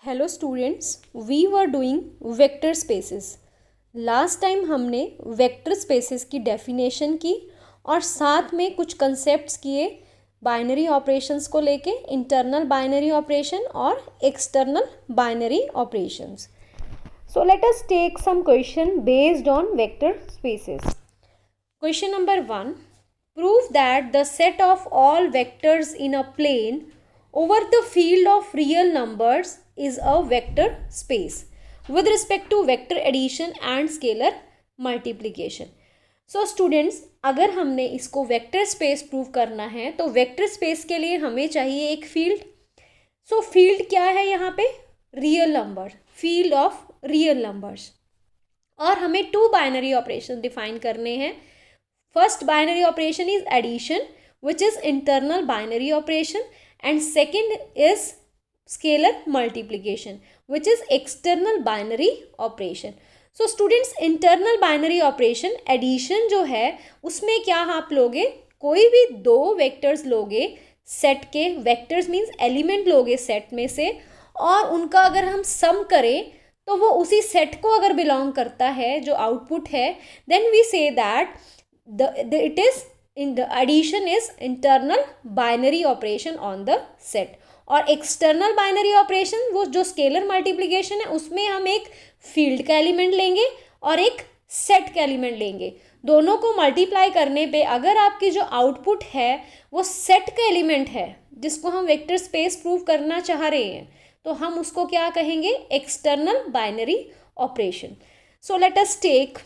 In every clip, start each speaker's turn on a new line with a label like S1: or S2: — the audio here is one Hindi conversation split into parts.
S1: Hello students, we were doing vector spaces. Last time हमने वेक्टर स्पेसेस की डेफिनेशन की और साथ में कुछ कंसेप्ट्स किए बाइनरी ऑपरेशंस को लेके, इंटरनल बाइनरी ऑपरेशन और external binary operations. So let us take some question based on vector spaces. Question number 1. Prove that the set of all vectors in a plane over the field of real numbers is a vector space with respect to vector addition and scalar multiplication. So students, अगर हमने इसको वेक्टर स्पेस प्रूव करना है तो वेक्टर स्पेस के लिए हमें चाहिए एक फील्ड. सो फील्ड क्या है यहाँ पे? Real number, field of real numbers. और हमें टू बाइनरी ऑपरेशन डिफाइन करने हैं. First binary operation is addition which is internal binary operation and second is scalar multiplication which is external binary operation. So students, internal binary operation addition जो है उसमें क्या आप लोगे, कोई भी दो वेक्टर्स लोगे सेट के, वेक्टर्स मीन्स एलिमेंट लोगे सेट में से, और उनका अगर हम सम करें तो वो उसी सेट को अगर बिलोंग करता है जो आउटपुट है, then we say that it is in the addition is internal binary operation on the set. और एक्सटर्नल बाइनरी ऑपरेशन वो जो स्केलर मल्टीप्लिकेशन है उसमें हम एक फील्ड का एलिमेंट लेंगे और एक सेट का एलिमेंट लेंगे. दोनों को मल्टीप्लाई करने पे अगर आपकी जो आउटपुट है वो सेट का एलिमेंट है जिसको हम वेक्टर स्पेस प्रूव करना चाह रहे हैं, तो हम उसको क्या कहेंगे? External binary operation. So let us take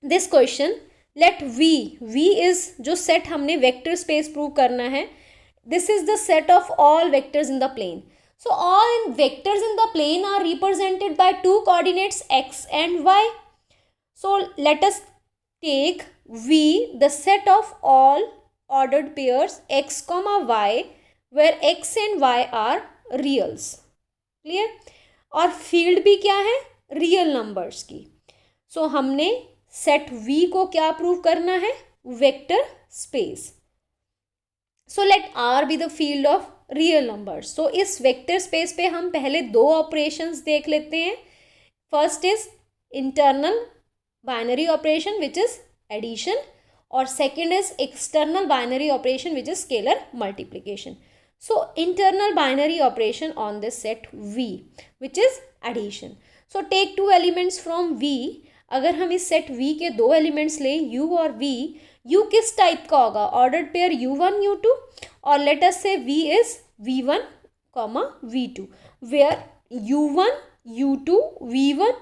S1: this question. Let we is जो सेट हमने वेक्टर स्पेस प्रूव करना है, this is the set of all vectors in the plane. So all vectors in the plane are represented by two coordinates x and y. So let us take V, the set of all ordered pairs x comma y where x and y are reals. Clear? और फील्ड भी क्या है? रियल नंबर्स की. सो हमने सेट V को क्या प्रूव करना है? Vector space. So let R be the field of real numbers. So इस वेक्टर स्पेस पे हम पहले दो ऑपरेशंस देख लेते हैं. First is internal binary operation which is addition और second is external binary operation which is scalar multiplication. So internal binary operation on this set V which is addition. So take two elements from V. अगर हम इस सेट V के दो एलिमेंट्स लें U और V, U किस टाइप का होगा? ऑर्डर्ड पेयर U1 U2, और लेट अस से V is V1, V2 where U1 U2 V1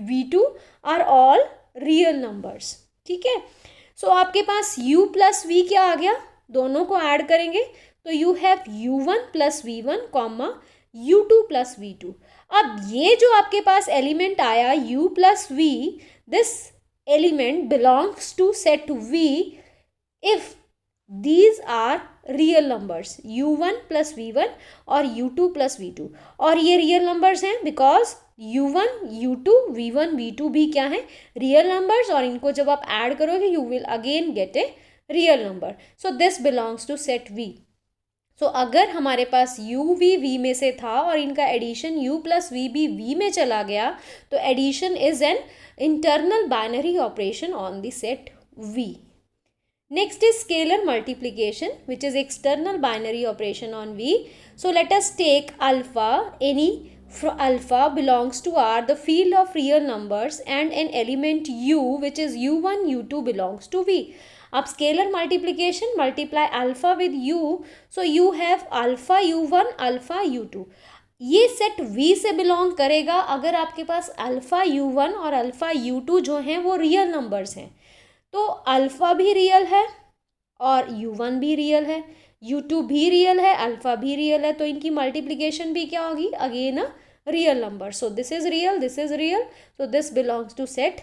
S1: V2 are all real numbers. ठीक है. सो आपके पास U प्लस V क्या आ गया? दोनों को ऐड करेंगे तो you have U1 plus V1 U2 plus V2. अब ये जो आपके पास एलिमेंट आया U plus V, this element belongs to set V if these are real numbers U1 plus V1 और U2 plus V2. और ये real numbers हैं because U1 U2 V1 V2 भी क्या है? real numbers, और इनको जब आप ऐड करोगे you will again get a real number. So this belongs to set V. So अगर हमारे पास U भी V में से था और इनका एडिशन U प्लस V भी V में चला गया तो addition is an internal binary operation on the set V. Next is scalar multiplication which is external binary operation on V. So let us take alpha. Any alpha belongs to R, the field of real numbers, and an element U which is U1 U2 belongs to V. अब scalar multiplication, multiply alpha with U, so you have alpha U1 alpha U2. ये सेट V से बिलोंग करेगा अगर आपके पास अल्फ़ा U1 और अल्फ़ा U2 जो हैं वो रियल नंबर्स हैं. तो अल्फ़ा भी रियल है और U1 भी रियल है, U2 भी रियल है, अल्फ़ा भी रियल है, तो इनकी मल्टीप्लिकेशन भी क्या होगी? Again a real number. So this is real, so this belongs to set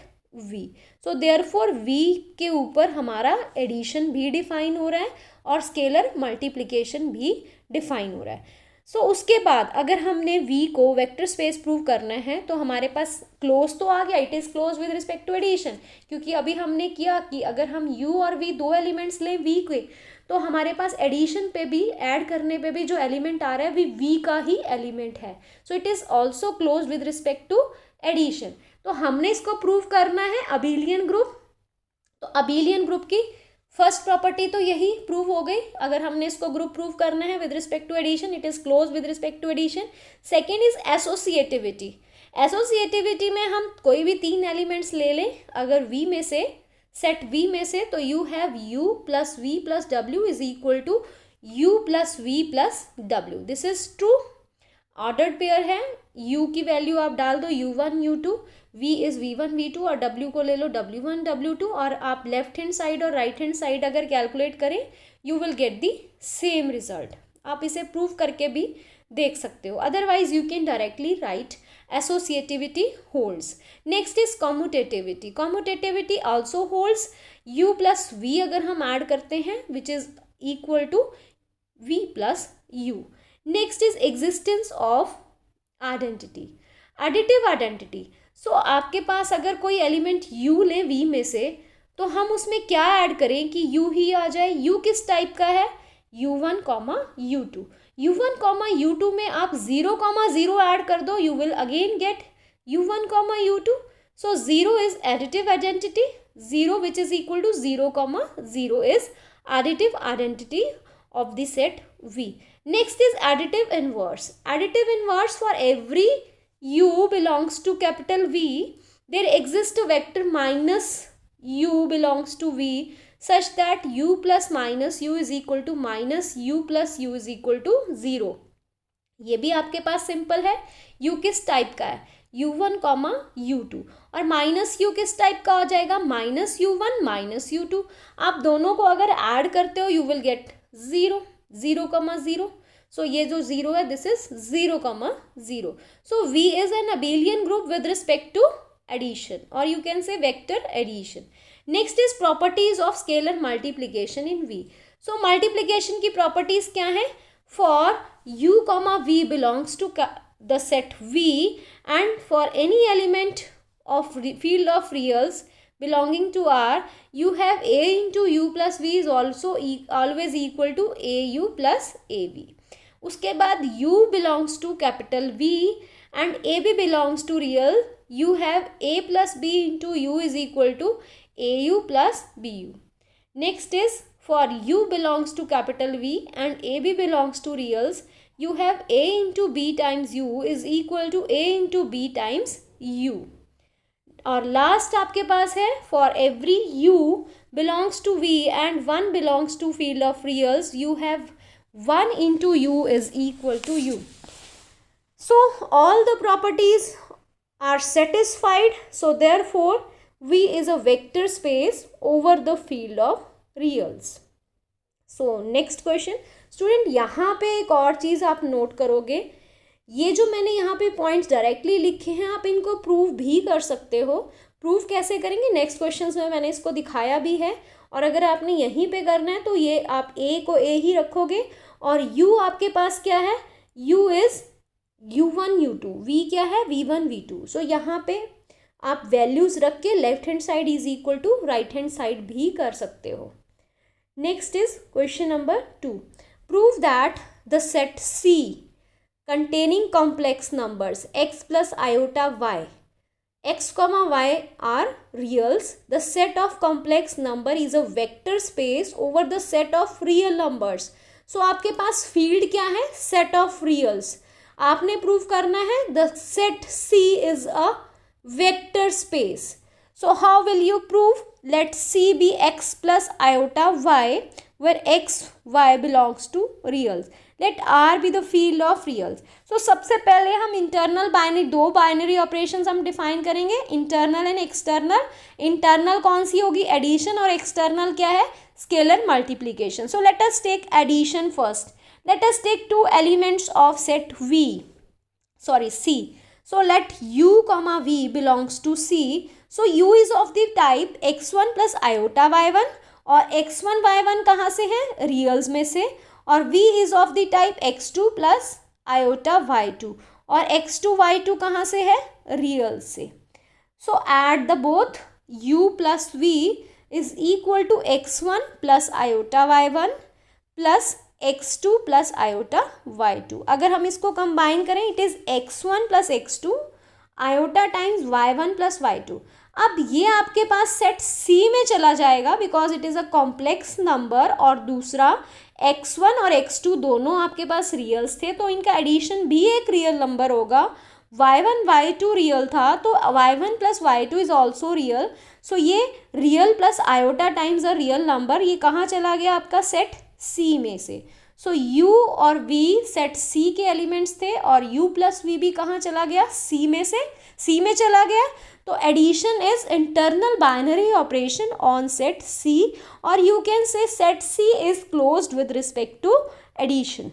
S1: V. So therefore V के ऊपर हमारा एडिशन भी डिफाइन हो रहा है और स्केलर मल्टीप्लिकेशन भी डिफाइन हो रहा है. सो उसके बाद अगर हमने V को वेक्टर स्पेस प्रूव करना है तो हमारे पास क्लोज तो आ गया, it is close with respect to addition, क्योंकि अभी हमने किया कि अगर हम U और V दो एलिमेंट्स लें V के तो हमारे पास एडिशन पे भी, ऐड करने पे भी जो एलिमेंट आ रहा है वी का ही एलिमेंट है. So it is also close with respect to addition. तो हमने इसको प्रूव करना है अबेलियन ग्रुप. तो अबेलियन ग्रुप की फर्स्ट प्रॉपर्टी तो यही प्रूव हो गई. अगर हमने इसको ग्रुप प्रूव करना है with respect to addition, it is close with respect to addition. Second is associativity. Associativity में हम कोई भी 3 एलिमेंट्स ले लें अगर V में से, सेट V में से, तो you have U plus V plus W is equal to U plus V plus W. This is true. Ordered pair है. U की वैल्यू आप डाल दो U1 U2, V is V1 V2 और W को ले लो W1 W2 और आप लेफ्ट हैंड साइड और राइट हैंड साइड अगर कैलकुलेट करें you will get the same result. आप इसे प्रूव करके भी देख सकते हो. Otherwise you can directly right associativity holds. Next is commutativity. Commutativity also holds. U plus V अगर हम ऐड करते हैं which is equal to V plus U. Next is existence of identity. Additive identity. So आपके पास अगर कोई एलिमेंट U ले V में से तो हम उसमें क्या ऐड करें कि U ही आ जाए. U किस टाइप का है? U1, U2. U1, U2 में आप 0, ऐड कर दो, you will again get U1, U2. So 0 is additive identity. 0 which is equal to 0, 0 is additive identity of the set V. Next is additive inverse. Additive inverse, for every U belongs to capital V, there exists a vector minus U belongs to V such that U plus minus U is equal to minus U plus U is equal to 0. ये भी आपके पास सिंपल है. U किस टाइप का है? U1, U2 और माइनस U किस टाइप का हो जाएगा? Minus U1 minus U2. आप दोनों को अगर ऐड करते हो यू विल गेट 0, 0, 0. सो ये जो 0 है this is 0, 0. So V is an abelian group with respect to addition or you can say vector addition. Next is properties of scalar multiplication in V. So multiplication की properties क्या है? For U, V belongs to the set V and for any element of field of reals belonging to R, you have A into U plus V is also always equal to AU plus AB. उसके बाद U belongs to capital V and AB belongs to real, you have A plus B into U is equal to AU plus BU. Next is for U belongs to capital V and AB belongs to reals, you have A into B times U is equal to A into B times U. और लास्ट आपके पास है for every U belongs to V and 1 belongs to field of reals, you have 1 into U is equal to U. So all the properties are satisfied, so therefore V is a vector space over the field of reals. So next question. Student यहाँ पे एक और चीज़ आप नोट करोगे, ये जो मैंने यहाँ पे पॉइंट्स डायरेक्टली लिखे हैं आप इनको प्रूव भी कर सकते हो. प्रूव कैसे करेंगे? नेक्स्ट क्वेश्चंस में मैंने इसको दिखाया भी है. और अगर आपने यहीं पे करना है तो ये आप A को A ही रखोगे और U आपके पास क्या है? U is U1 U2, V क्या है? V1 V2. सो यहाँ पे आप वैल्यूज़ रख के left hand side is equal to right hand side भी कर सकते हो. Next is question number 2. Prove that the set C containing complex numbers x plus iota y, x comma y are reals. The set of complex number is a vector space over the set of real numbers. So आपके पास field क्या है? Set of reals. आपने प्रूव करना है the set C is a vector space. So how will you prove? Let C be x plus iota y where x y belongs to reals. Let R be the field of reals. So सबसे पहले हम इंटरनल बाइनरी, 2 बाइनरी ऑपरेशंस हम डिफाइन करेंगे, इंटरनल एंड एक्सटर्नल. इंटरनल कौन सी होगी? एडिशन. और एक्सटर्नल क्या है? Scalar multiplication. So let us take addition first. Let us take 2 elements of set C. So let U comma V belongs to C. So U is of the type x1 plus iota y1 और x1 y1 कहाँ से है? रियल्स में से. और V is of the type x2 plus iota y2 और x2 y2 कहाँ से है? रियल से. So add the both U plus V is equal to x1 plus iota y1 plus x2 plus iota y2। अगर हम इसको कंबाइन करें it is x1 plus x2 iota times y1 plus y2। अब ये आपके पास सेट C में चला जाएगा because it is a complex number, और दूसरा x1 और x2 दोनों आपके पास रियल्स थे तो इनका एडिशन भी एक रियल नंबर होगा। y1 y2 रियल था तो y1 plus y2 is also real. So ये real plus iota times a real number, ये कहाँ चला गया आपका सेट C में से। सो u और v सेट C के एलिमेंट्स थे और u प्लस v भी कहाँ चला गया, C में से C में चला गया। तो addition is internal binary operation on set C, और you can say set C is closed with respect to addition.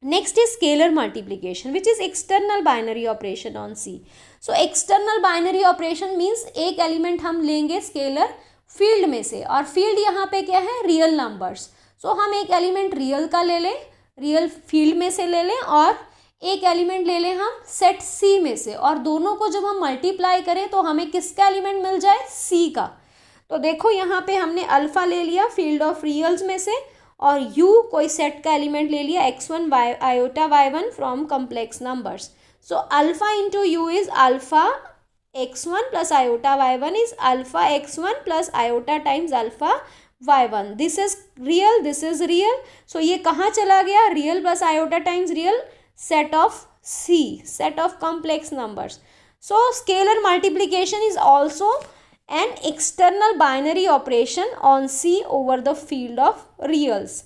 S1: Next is scalar multiplication which is external binary operation on C। So external binary operation means एक एलिमेंट हम लेंगे स्केलर फील्ड में से, और फील्ड यहाँ पे क्या है, रियल नंबर्स। सो हम एक एलिमेंट रियल का ले लें, रियल फील्ड में से ले लें, और एक एलिमेंट ले लें हम सेट C में से, और दोनों को जब हम मल्टीप्लाई करें तो हमें किसका एलिमेंट मिल जाए, C का। तो देखो यहाँ पे हमने अल्फ़ा ले लिया फील्ड ऑफ रियल्स में से, और U कोई सेट का एलिमेंट ले लिया x1 iota y1 from complex numbers. So alpha into U is alpha x1 plus iota y1 is alpha x1 plus iota times alpha y1। This is real, this is real. So ये कहाँ चला गया, real plus iota times real, set of C, set of complex numbers. So scalar multiplication is also an external binary operation on C over the field of reals.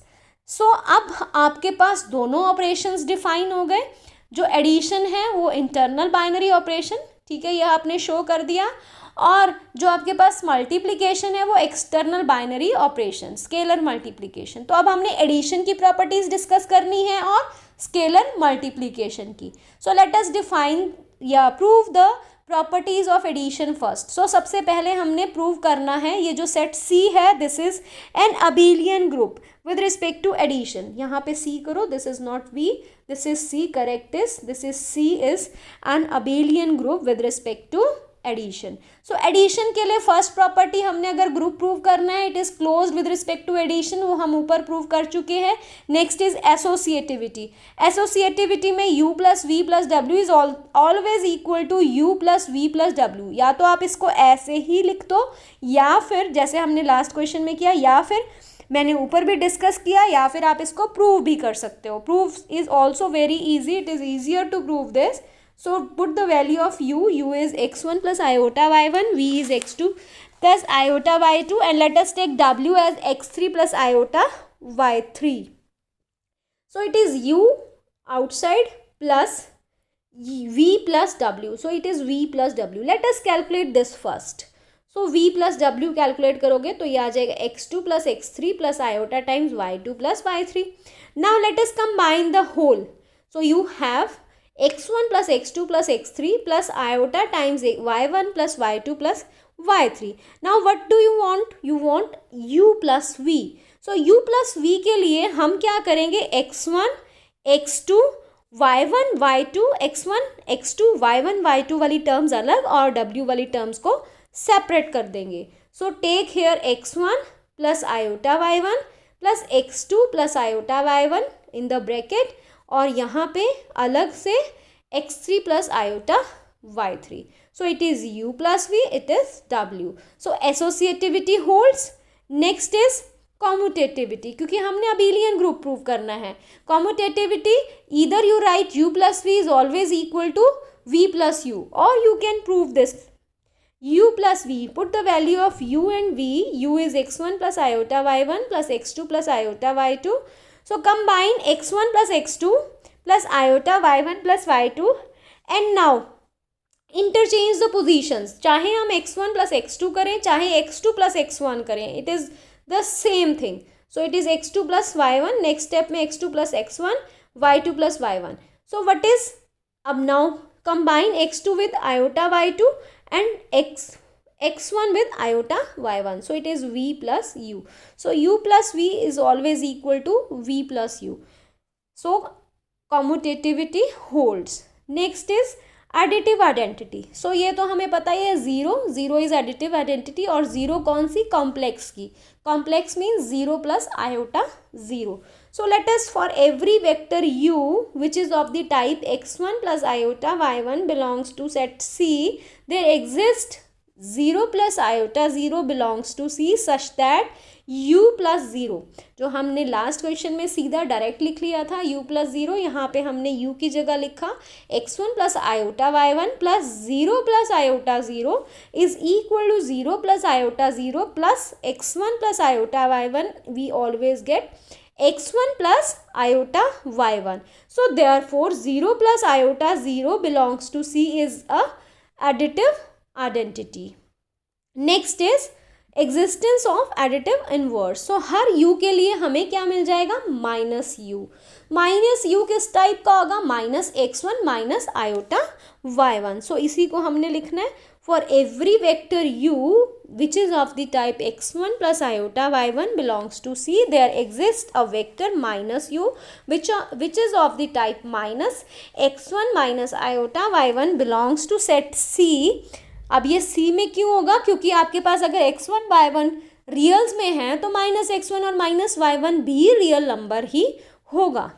S1: So अब आपके पास दोनों operations define हो गए। जो addition है वो internal binary operation, ठीक है, यह आपने show कर दिया, और जो आपके पास मल्टीप्लिकेशन है वो external binary operation, scalar multiplication. तो अब हमने एडिशन की प्रॉपर्टीज डिस्कस करनी है और स्केलर मल्टीप्लिकेशन की। सो लेट अस डिफाइन या prove the properties of addition first. So सबसे पहले हमने प्रूव करना है ये जो सेट C है this is an abelian group with respect to addition. यहाँ पे C करो, this is not V, this is C, correct is this is C is an abelian group with respect to addition. So addition के लिए फर्स्ट प्रॉपर्टी हमने अगर ग्रुप प्रूव करना है it is close with respect to addition, वो हम ऊपर प्रूव कर चुके हैं। Next is associativity. एसोसिएटिविटी में u प्लस वी प्लस डब्ल्यू is always equal to u plus v plus डब्ल्यू। या तो आप इसको ऐसे ही लिख दो, या फिर जैसे हमने लास्ट क्वेश्चन में किया, या फिर मैंने ऊपर भी डिस्कस किया, या फिर आप इसको प्रूव भी कर सकते हो। Prove is also very easy, it is easier to prove this. So put the value of u is x1 plus iota y1, v is x2 plus iota y2, and let us take w as x3 plus iota y3. So it is u outside plus v plus w. So it is v plus w. Let us calculate this first. So v plus w calculate करोगे तो ये आ जाएगा x2 plus x3 plus iota times y2 plus y3. Now let us combine the whole. So you have x1 plus x2 plus x3 plus iota times y1 plus y2 plus y3. Now what do you want? You want u plus v. So u plus v के लिए हम क्या करेंगे, x1 x2 y1 y2 x1 x2 y1 y2 वाली टर्म्स अलग और w वाली टर्म्स को सेपरेट कर देंगे। So take here x1 plus iota y1 plus x2 plus iota y1 in the bracket, और यहाँ पे अलग से x3 plus iota y3. So it is u plus v, it is w. So associativity holds. Next is commutativity, क्योंकि हमने अबेलियन ग्रुप प्रूव करना है। commutativity, either you write u plus v is always equal to v plus u, or you can prove this u plus v. Put the value of u and v. u is x1 plus iota y1 plus x2 plus iota y2. So combine x1 plus x2 plus iota y1 plus y2, and now interchange the positions. चाहे हम x1 plus x2 करें, चाहे x2 plus x1 करें, it is the same thing. So it is x2 plus y1, next step में x2 plus x1, y2 plus y1. So what is, अब now combine x2 with iota y2 and x1 with iota y1. So it is v plus u. So u plus v is always equal to v plus u. So commutativity holds. Next is additive identity. So ये तो हमें पता ही है, ज़ीरो इज़ एडिटिव आइडेंटिटी, और ज़ीरो कौन सी, कॉम्प्लेक्स की। Complex means zero plus iota zero. So let us, for every vector u which is of the type x1 plus iota y1 belongs to set C, there exists 0 plus iota 0 belongs to C such that u plus 0, जो हमने लास्ट क्वेश्चन में सीधा डायरेक्ट लिख लिया था u plus 0, यहाँ पे हमने u की जगह लिखा x1 plus iota y1 plus 0 plus iota 0 is equal to 0 plus iota 0 plus x1 plus iota y1. We always get x1 plus iota y1. So therefore 0 plus iota 0 belongs to C is a additive identity. Next is existence of additive inverse. So her u के लिए हमें क्या मिल जाएगा, माइनस u. माइनस u किस टाइप का होगा, minus x1 minus iota y1. सो इसी को हमने लिखना है, for every vector u which is of the type x1 plus iota y1 belongs to C, there exists a vector minus u which is of the type minus x1 minus iota y1 belongs to set C. अब ये C में क्यों होगा, क्योंकि आपके पास अगर x1 y1 रियल्स में है तो माइनस x1 और माइनस y1 भी रियल नंबर ही होगा.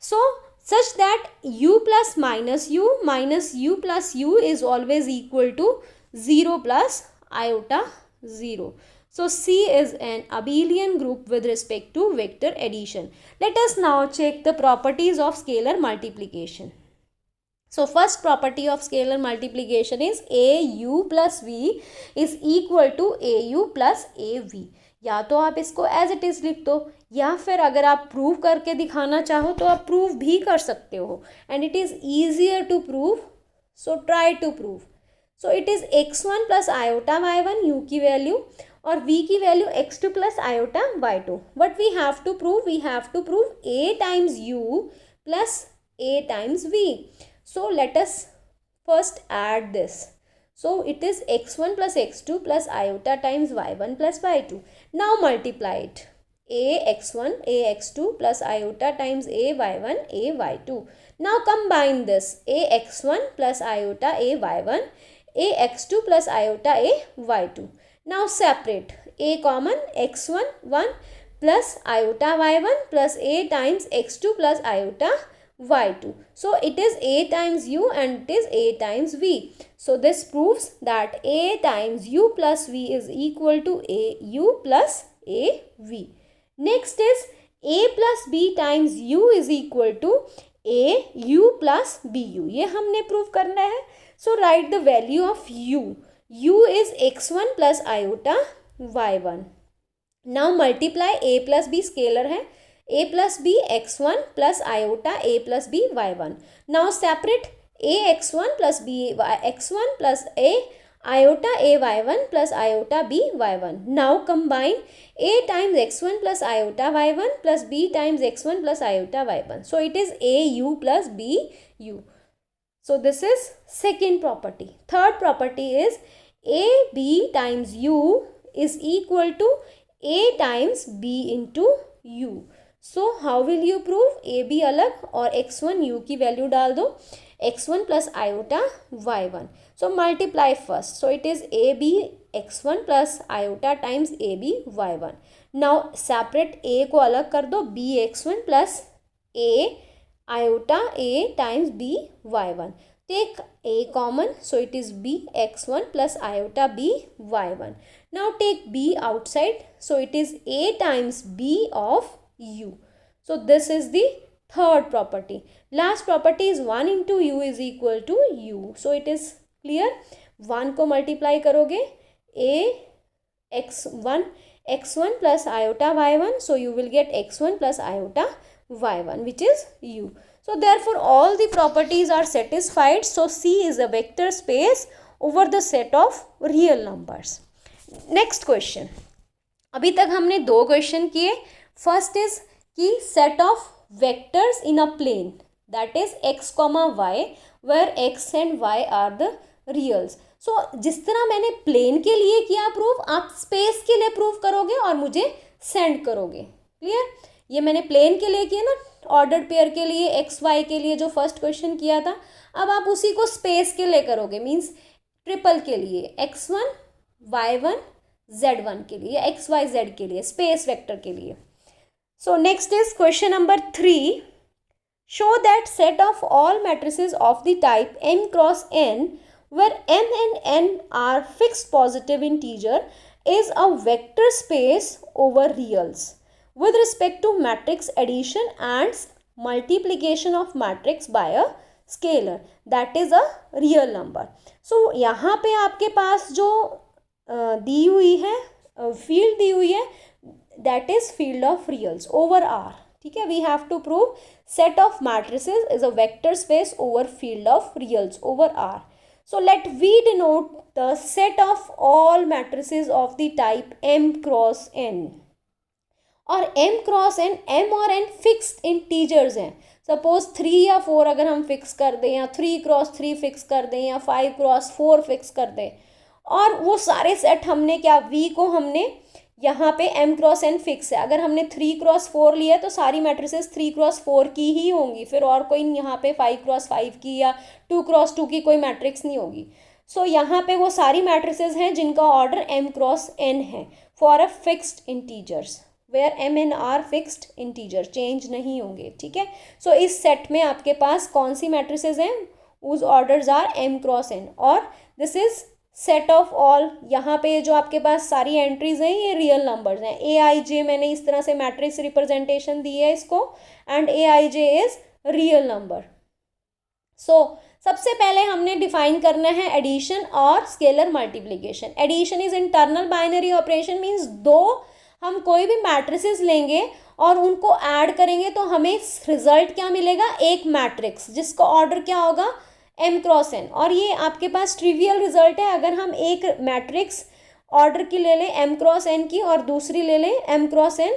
S1: सो such that u plus minus u plus u is always equal to 0 plus iota 0. So C is an abelian group with respect to vector addition. Let us now check the properties of scalar multiplication. So first property of scalar multiplication is au plus v is equal to au plus av. या तो आप इसको एज इट इज़ लिख दो, या फिर अगर आप प्रूव करके दिखाना चाहो तो आप प्रूव भी कर सकते हो, and it is easier to prove, so try to prove. So it is x1 plus iota y1 u की वैल्यू और v की value x2 plus iota y2. What we have to prove, we have to prove a times u plus a times v. So let us first add this. So it is x1 plus x2 plus iota times y1 plus y2. Now multiply it. A x1, a x2 plus iota times a y1, a y2. Now combine this. A x1 plus iota a y1, a x2 plus iota a y2. Now separate. A common, x1 1 plus iota y1 plus a times x2 plus iota y2. So it is a times u and it is a times v. So this proves that a times u plus v is equal to a u plus a v. Next is a plus b times u is equal to a u plus bu. ये हमने प्रूव करना है. So write the value of u. u is x1 plus iota y1. Now multiply a plus b, scalar है, a plus b x1 plus iota a plus b y1. Now separate a x1 plus b x1 plus a iota a y1 plus iota b y1. Now combine a times x1 plus iota y1 plus b times x1 plus iota y1. So it is a u plus b u. So this is second property. Third property is a b times u is equal to a times b into u. So how will you prove? a b अलग और x1 u की वैल्यू डाल दो, x1 plus iota y1. So multiply first. So it is a b x1 plus iota times a b y1. Now separate a को अलग कर दो, b x1 plus a iota a times b y1. Take a common, so it is b x1 plus iota b y1. Now take b outside, so it is a times b of u. So this is the third property. Last property is 1 into u is equal to u. So it is clear. 1 को multiply करोगे a x1 plus iota y1. So you will get x1 plus iota y1 which is u. So therefore all the properties are satisfied. So C is a vector space over the set of real numbers. Next question. अभी तक हमने दो क्वेश्चन किए. फर्स्ट इज कि set of vectors in a plane that is x, y where x and y are the reals. So जिस तरह मैंने प्लेन के लिए किया प्रूव, आप स्पेस के लिए प्रूव करोगे और मुझे सेंड करोगे. क्लियर? ये मैंने प्लेन के लिए किया ना, ऑर्डर्ड पेयर के लिए, एक्स वाई के लिए जो फर्स्ट क्वेश्चन किया था, अब आप उसी को स्पेस के लिए करोगे, मीन्स ट्रिपल के लिए, x1 y1 z1 के लिए, एक्स वाई जेड के लिए, स्पेस वेक्टर के लिए. So next is question number 3. Show that set of all matrices of the type m cross n where m and n are fixed positive integer is a vector space over reals with respect to matrix addition and multiplication of matrix by a scalar that is a real number. So यहाँ पे आपके पास जो दी हुई है फील्ड दी हुई है that is field of reals over R. ठीक है, we have to prove set of matrices is a vector space over field of reals over R. So let V denote the set of all matrices of the type m cross n. और m cross n, m और n फिक्स्ड इंटीजर्स हैं. सपोज 3 या 4 अगर हम फिक्स कर दें, या 3 क्रॉस 3 फिक्स कर दें, या 5 क्रॉस 4 फिक्स कर दें, और वो सारे सेट हमने क्या, V को हमने यहाँ पे m क्रॉस n फिक्स है. अगर हमने 3 क्रॉस 4 लिया तो सारी मैट्रिसेस 3 क्रॉस 4 की ही होंगी, फिर और कोई यहाँ पे 5 क्रॉस 5 की या 2 क्रॉस 2 की कोई मैट्रिक्स नहीं होगी. सो यहाँ पे वो सारी मैट्रिसेस हैं जिनका ऑर्डर m क्रॉस n है for a fixed integers, where m and r fixed integer change नहीं होंगे. ठीक है, सो इस सेट में आपके पास कौन सी मैट्रिसेस हैं, उस orders are m cross n, और this is set of all. यहाँ पे जो आपके पास सारी एंट्रीज हैं ये रियल नंबर्स हैं. ए आई जे मैंने इस तरह से मैट्रिक्स रिप्रेजेंटेशन दी है इसको, and A I J is real number. So सबसे पहले हमने डिफाइन करना है एडिशन और scalar multiplication. Addition is internal binary operation, means दो हम कोई भी मैट्रिसेस लेंगे और उनको ऐड करेंगे तो हमें रिजल्ट क्या मिलेगा, एक मैट्रिक्स जिसका ऑर्डर क्या होगा, m क्रॉस n. और ये आपके पास ट्रिवियल रिजल्ट है. अगर हम एक मैट्रिक्स ऑर्डर की ले लें m क्रॉस n की और दूसरी ले लें m cross n,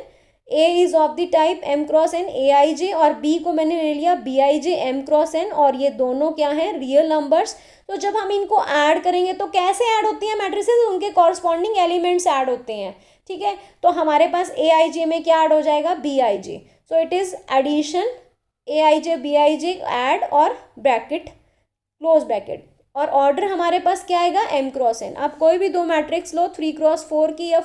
S1: a is of the type m cross n ए आई जे, और b को मैंने ले लिया b आई जे m क्रॉस n, और ये दोनों क्या हैं, रियल नंबर्स. तो जब हम इनको ऐड करेंगे तो कैसे ऐड होती हैं मैट्रिसेस, उनके कॉरस्पॉन्डिंग एलिमेंट्स ऐड होते हैं. ठीक है, तो हमारे पास ए आई जे में क्या ऐड हो जाएगा, b I J. So it is addition a I J B I j add और ब्रैकेट क्लोज ब्रैकेट, और ऑर्डर हमारे पास क्या आएगा, m क्रॉस n. आप कोई भी दो मैट्रिक्स लो, 3 क्रॉस 4 की या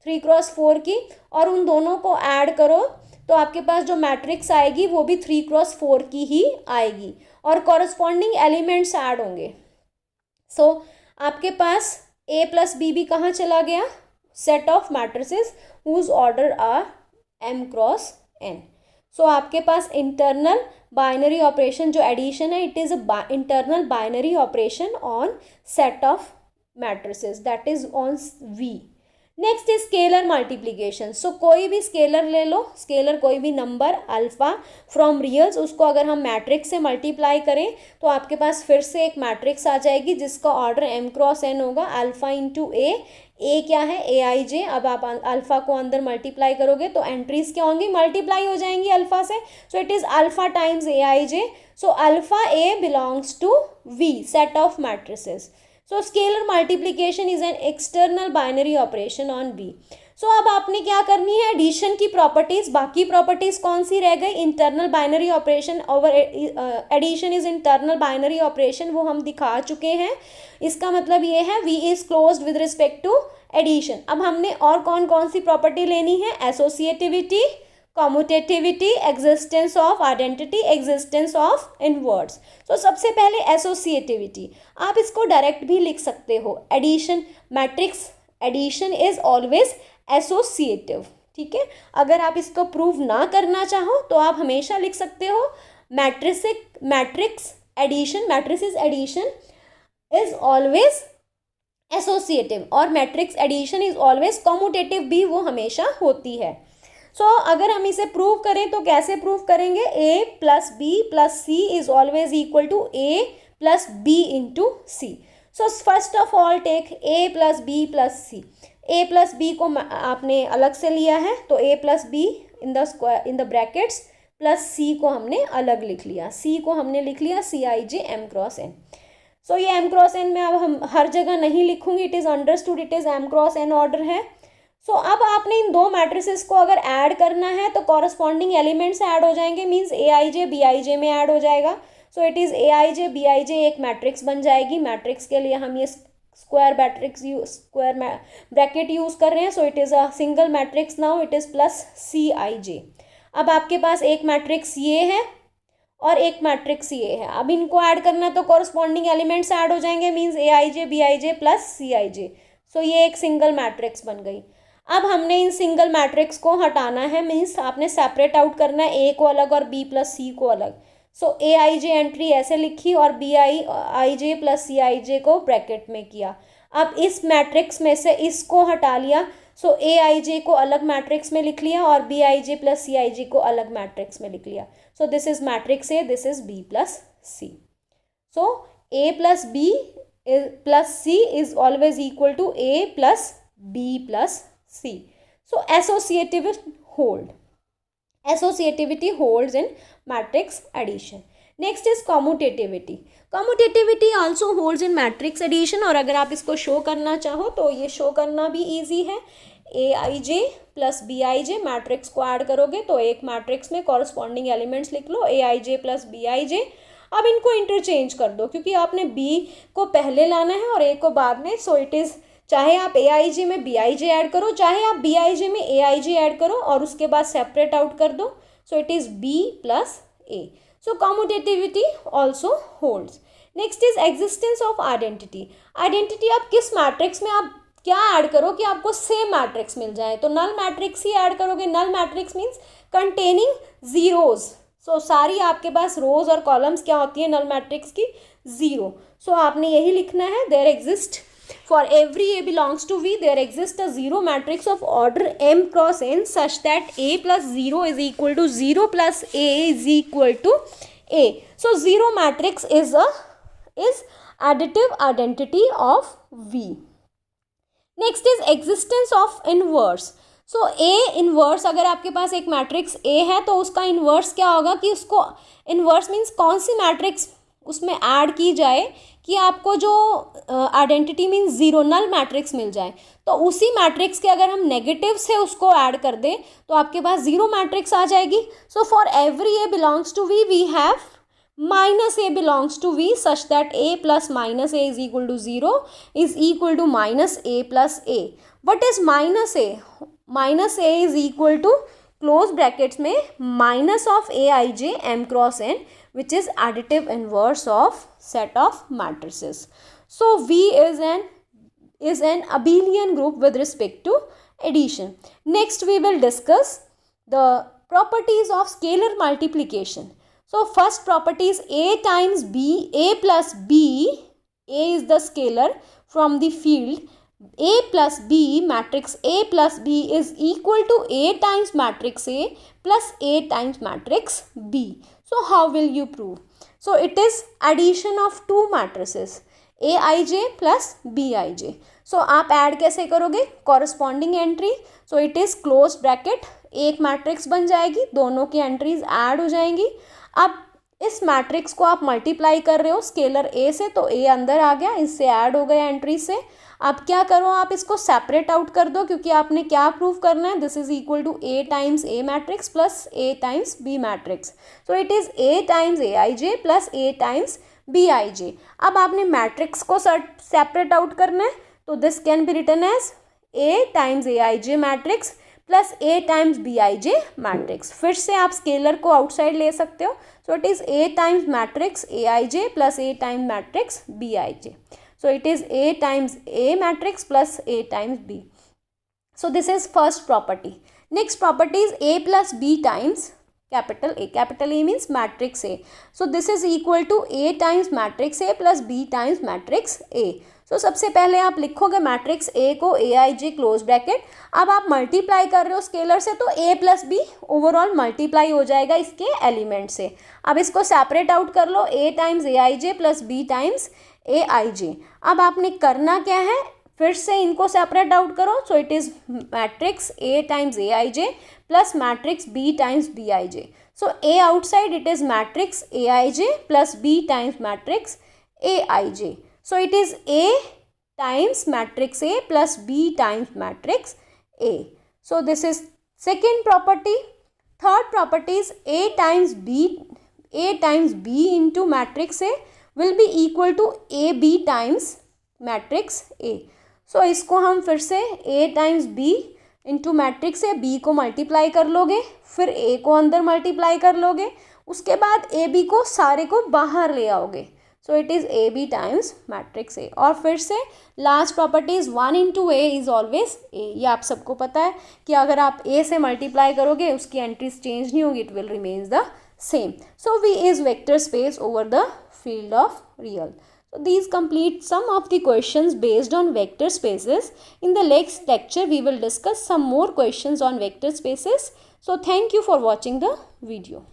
S1: 3 क्रॉस 4 की, और उन दोनों को ऐड करो तो आपके पास जो मैट्रिक्स आएगी वो भी 3 क्रॉस 4 की ही आएगी, और कॉरस्पॉन्डिंग एलिमेंट्स ऐड होंगे. सो आपके पास a प्लस बी भी कहाँ चला गया, set of matrices whose order are m cross n. So आपके पास इंटरनल बाइनरी ऑपरेशन जो एडिशन है, it is a internal binary operation on set of matrices, that is on V. Next is scalar multiplication. So कोई भी स्केलर ले लो, स्केलर कोई भी नंबर अल्फा फ्रॉम रियल्स, उसको अगर हम मैट्रिक्स से मल्टीप्लाई करें तो आपके पास फिर से एक मैट्रिक्स आ जाएगी जिसका ऑर्डर m क्रॉस n होगा, अल्फा इंटू ए क्या है, ए आई जे. अब आप अल्फ़ा को अंदर मल्टीप्लाई करोगे तो एंट्रीज क्या होंगी, मल्टीप्लाई हो जाएंगी अल्फ़ा से. So it is alpha times A I J. So alpha a belongs to V, set of matrices. So scalar multiplication is an external binary operation on V. So अब आपने क्या करनी है, एडिशन की प्रॉपर्टीज़, बाकी प्रॉपर्टीज़ कौन सी रह गई, internal binary operation over addition is internal binary operation, वो हम दिखा चुके हैं. इसका मतलब ये है V is closed with respect to addition. अब हमने और कौन कौन सी प्रॉपर्टी लेनी है, associativity, commutativity, existence of identity, existence of inverse. तो सबसे पहले एसोसिएटिविटी, आप इसको डायरेक्ट भी लिख सकते हो, addition matrix addition is always associative. ठीक है, अगर आप इसको प्रूव ना करना चाहो तो आप हमेशा लिख सकते हो matrix addition is always associative, और matrix addition is always commutative भी वो हमेशा होती है. सो अगर हम इसे प्रूव करें तो कैसे प्रूव करेंगे, a plus B plus C is always equal to a plus B into C. So first of all take a plus B plus C. a plus B को आपने अलग से लिया है तो a plus B in the brackets plus C को हमने अलग लिख लिया, सी को हमने लिख लिया सी I J M cross N. सो ये एम क्रॉस एन में अब हम हर जगह नहीं लिखूंगी, it is understood it is m cross n order है. सो अब आपने इन दो मैट्रिसेस को अगर ऐड करना है तो कॉरस्पॉन्डिंग एलिमेंट्स ऐड हो जाएंगे, means A I J B I जे में ऐड हो जाएगा. So it is A I J B I J एक मैट्रिक्स बन जाएगी. मैट्रिक्स के लिए हम ये स्क्वायर ब्रैकेट यूज कर रहे हैं. So it is a single matrix now, it is plus C I J. अब आपके पास एक मैट्रिक्स ये है और एक मैट्रिक्स ये है. अब इनको ऐड करना तो कॉरस्पॉन्डिंग एलिमेंट्स ऐड हो जाएंगे, means A I J B I J plus C I J. So ये एक सिंगल मैट्रिक्स बन गई. अब हमने इन सिंगल मैट्रिक्स को हटाना है, मीन्स आपने सेपरेट आउट करना है ए को अलग और बी प्लस सी को अलग. सो ए आई जे एंट्री ऐसे लिखी और B I J plus C I जे को ब्रैकेट में किया. अब इस मैट्रिक्स में से इसको हटा लिया. सो ए आई जे को अलग मैट्रिक्स में लिख लिया और B I J plus C I जे को अलग मैट्रिक्स में लिख लिया. So this is matrix a, this is b plus c. So a plus B plus C is always equal to a plus B plus C. So associativity holds in matrix addition. Next is commutativity. Commutativity also holds in matrix addition. और अगर आप इसको शो करना चाहो तो ये शो करना भी easy है. A I J plus B I J matrix को ऐड करोगे तो एक मैट्रिक्स में कॉरस्पॉन्डिंग एलिमेंट्स लिख लो, ए आई जे प्लस बी आई जे. अब इनको इंटरचेंज कर दो क्योंकि आपने बी को पहले लाना है और ए को बाद में. सो इट इज़, चाहे आप ए आई जे में बी आई जे ऐड करो, चाहे आप बी आई जे में ए आई जे ऐड करो और उसके बाद सेपरेट आउट कर दो. So it is b plus a. So commutativity also holds. Next is existence of identity. Identity आप किस मैट्रिक्स में आप क्या ऐड करो कि आपको सेम मैट्रिक्स मिल जाए, तो नल मैट्रिक्स ही ऐड करोगे. Null matrix means containing zeros. So सारी आपके पास रोज और कॉलम्स क्या होती है नल मैट्रिक्स की, जीरो. सो आपने यही लिखना है, there exist for every a belongs to V, there exists a zero matrix of order m cross n such that a plus 0 is equal to 0 plus a is equal to a. So zero matrix is additive identity of V. Next is existence of inverse. So a inverse, अगर आपके पास एक मैट्रिक्स a है तो उसका इन्वर्स क्या होगा कि उसको इन्वर्स मीन्स कौन सी मैट्रिक्स उसमें ऐड की जाए कि आपको जो identity means zero null matrix मिल जाए. तो उसी मैट्रिक्स के अगर हम नेगेटिव से उसको ऐड कर दें तो आपके पास जीरो मैट्रिक्स आ जाएगी. So for every A belongs to V, we have minus A belongs to V such that A plus minus A is equal to zero is equal to minus A plus A. What is minus A? Minus A is equal to close brackets में minus of A I J M cross N, which is additive inverse of set of matrices. So V is an abelian group with respect to addition. Next we will discuss the properties of scalar multiplication. So first property is A times B, A plus B, A is the scalar from the field A plus B, matrix A plus B is equal to A times matrix A plus A times matrix B. So how will you prove? So it is addition of two matrices Aij plus Bij. So आप ऐड कैसे करोगे? Corresponding entry. So it is close bracket, एक मैट्रिक्स बन जाएगी, दोनों की एंट्रीज ऐड हो जाएंगी. अब इस मैट्रिक्स को आप मल्टीप्लाई कर रहे हो स्केलर ए से, तो ए अंदर आ गया, इससे ऐड हो गया एंट्री से. अब क्या करो, आप इसको सेपरेट आउट कर दो क्योंकि आपने क्या प्रूव करना है, this is equal to A times A matrix plus A times B matrix. So it is A times A I J plus A times B I J. अब आपने मैट्रिक्स को सेपरेट आउट करना है, तो this can be written as A times A I J matrix plus A times B I J matrix. फिर से आप स्केलर को आउटसाइड ले सकते हो. So it is A times matrix a I J plus A times matrix b I j. So it is A times A matrix plus A times B. So this is first property. Next property is A plus B times capital A. Capital A means matrix A. So this is equal to A times matrix A plus B times matrix A. So सबसे पहले आप लिखोगे मैट्रिक्स A को ए आई जे क्लोज ब्रैकेट. अब आप मल्टीप्लाई कर रहे हो स्केलर से, तो A plus b overall multiply हो जाएगा इसके एलिमेंट से. अब इसको सेपरेट आउट कर लो, A times A I J plus B times A I J. अब आपने करना क्या है, फिर से इनको सेपरेट आउट करो. So it is matrix a times A I J plus matrix b times B I J. So a outside it is matrix a I J plus B times matrix a I J. So it is A times matrix a plus B times matrix A. So this is second property. Third property is A times B into matrix A will be equal to AB times matrix A. So इसको हम फिर से A times B into matrix है, B को मल्टीप्लाई कर लोगे, फिर A को अंदर मल्टीप्लाई कर लोगे, उसके बाद AB को सारे को बाहर ले आओगे. सो it is AB times matrix A. और फिर से last property is 1 into A is always A. ये आप सबको पता है कि अगर आप A से मल्टीप्लाई करोगे उसकी एंट्रीज चेंज नहीं होगी, it will remains the same. So V is vector space over the field of real. So these complete some of the questions based on vector spaces. In the next lecture we will discuss some more questions on vector spaces. So thank you for watching the video.